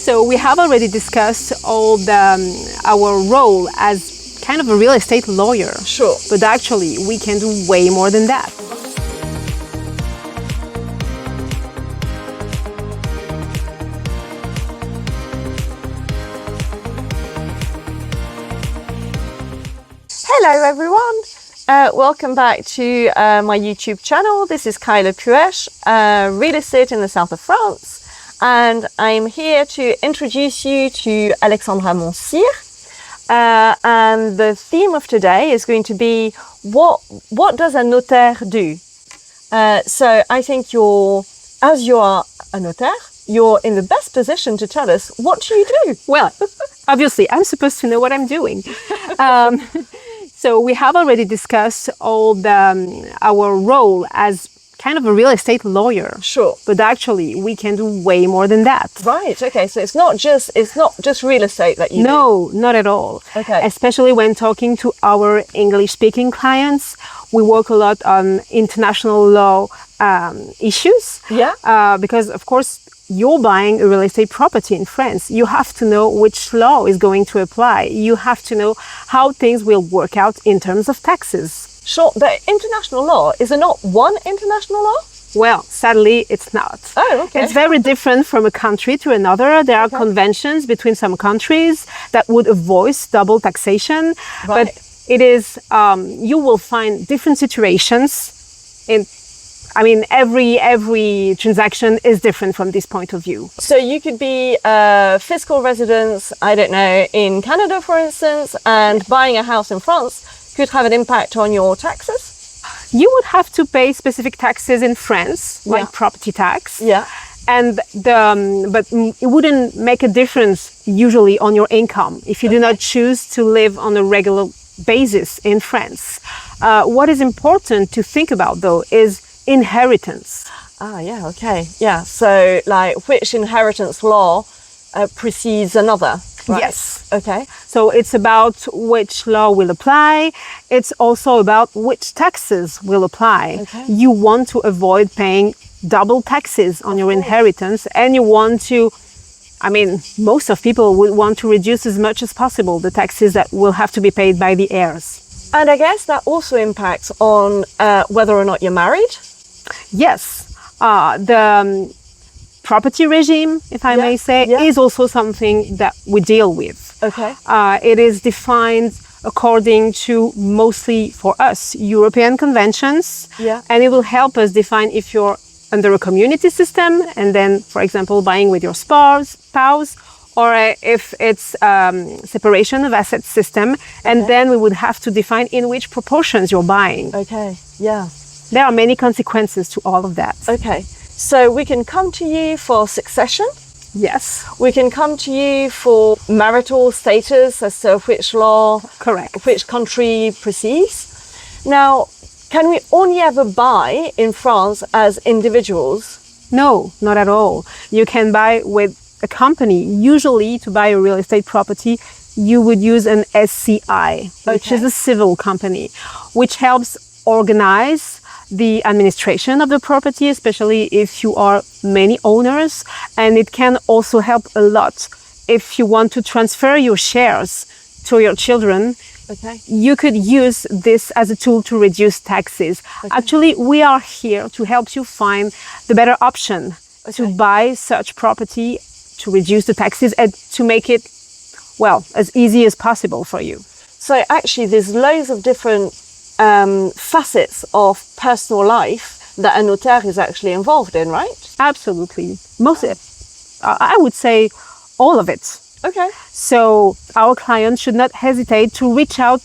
So we have already discussed our role as kind of a real estate lawyer. Sure. But actually, we can do way more than that. Hello everyone, welcome back to my YouTube channel. This is Kyla Puech, real estate in the south of France, and I'm here to introduce you to Alexandra Monsir. And the theme of today is going to be what does a notaire do? So I think as you are a notaire, you're in the best position to tell us what do you do? Well, obviously, I'm supposed to know what I'm doing. So we have already discussed our role as kind of a real estate lawyer. Sure. But actually, we can do way more than that. Right. Okay. So it's not just real estate that you do. No, not at all. Okay. Especially when talking to our English-speaking clients, we work a lot on international law issues. Yeah. Because of course, you're buying a real estate property in France. You have to know which law is going to apply. You have to know how things will work out in terms of taxes. Sure, but international law, is there not one international law? Well, sadly, it's not. Oh, okay. It's very different from a country to another. There are conventions between some countries that would avoid double taxation. Right. But it is, you will find different situations every transaction is different from this point of view. So you could be a fiscal resident, I don't know, in Canada, for instance, and buying a house in France could have an impact on your taxes? You would have to pay specific taxes in France, like property tax. Yeah. But it wouldn't make a difference usually on your income if you do not choose to live on a regular basis in France. What is important to think about, though, is inheritance. Yeah, okay. Yeah, so like which inheritance law precedes another, right? Yes. Okay. So it's about which law will apply. It's also about which taxes will apply. Okay. You want to avoid paying double taxes on your inheritance, and you want to, most of people would want to reduce as much as possible the taxes that will have to be paid by the heirs. And I guess that also impacts on whether or not you're married? Yes. The property regime, if I may say, is also something that we deal with. Okay. It is defined according to, mostly for us, European conventions. Yeah. And it will help us define if you're under a community system and then, for example, buying with your spouse, or if it's separation of assets system. And then we would have to define in which proportions you're buying. Okay, yeah. There are many consequences to all of that. Okay, so we can come to you for succession. Yes. We can come to you for marital status as to which law, Correct. which country precedes. Now, can we only ever buy in France as individuals? No, not at all. You can buy with a company. Usually, to buy a real estate property, you would use an SCI, which is a civil company, which helps organize the administration of the property, especially if you are many owners. And it can also help a lot if you want to transfer your shares to your children. Okay. You could use this as a tool to reduce taxes. Okay. Actually, we are here to help you find the better option to buy such property, to reduce the taxes, and to make it, well, as easy as possible for you. So actually, there's loads of different facets of personal life that a notaire is actually involved in, right? Absolutely. I would say all of it. Okay. So our clients should not hesitate to reach out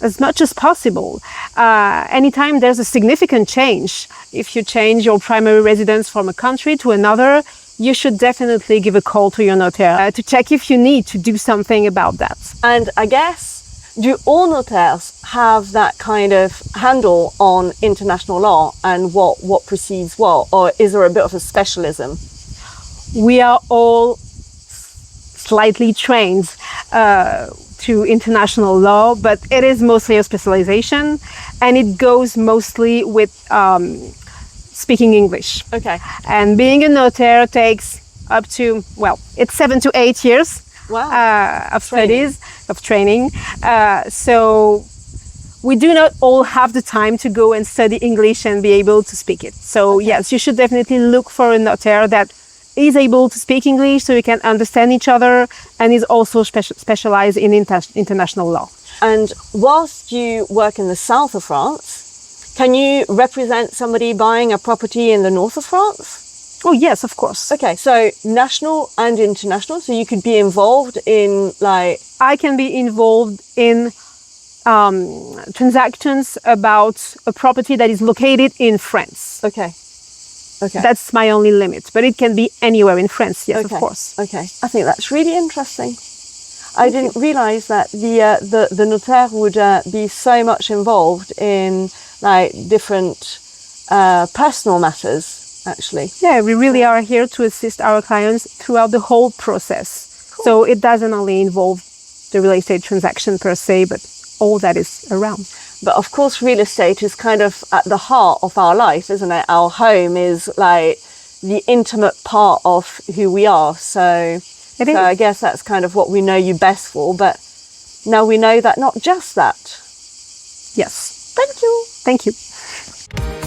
as much as possible. Anytime there's a significant change, if you change your primary residence from a country to another, you should definitely give a call to your notaire to check if you need to do something about that. And I guess, do all notaires have that kind of handle on international law and what precedes what, or is there a bit of a specialism? We are all slightly trained to international law, but it is mostly a specialization, and it goes mostly with speaking English. Okay. And being a notaire takes up to, well, it's 7 to 8 years of studies, of training. So we do not all have the time to go and study English and be able to speak it. So yes, you should definitely look for a notaire that is able to speak English so you can understand each other and is also specialized in international law. And whilst you work in the south of France, can you represent somebody buying a property in the north of France? Oh yes, of course. Okay, so national and international, so you could be involved in like... I can be involved in transactions about a property that is located in France. Okay. Okay. That's my only limit, but it can be anywhere in France, yes, okay. of course. Okay, I think that's really interesting. I didn't realize that the notaire would be so much involved in like different personal matters, actually. Yeah, we really are here to assist our clients throughout the whole process. Cool. So it doesn't only involve the real estate transaction per se, but all that is around. But of course, real estate is kind of at the heart of our life, isn't it? Our home is like the intimate part of who we are. So I guess that's kind of what we know you best for. But now we know that not just that. Yes. Thank you. Thank you.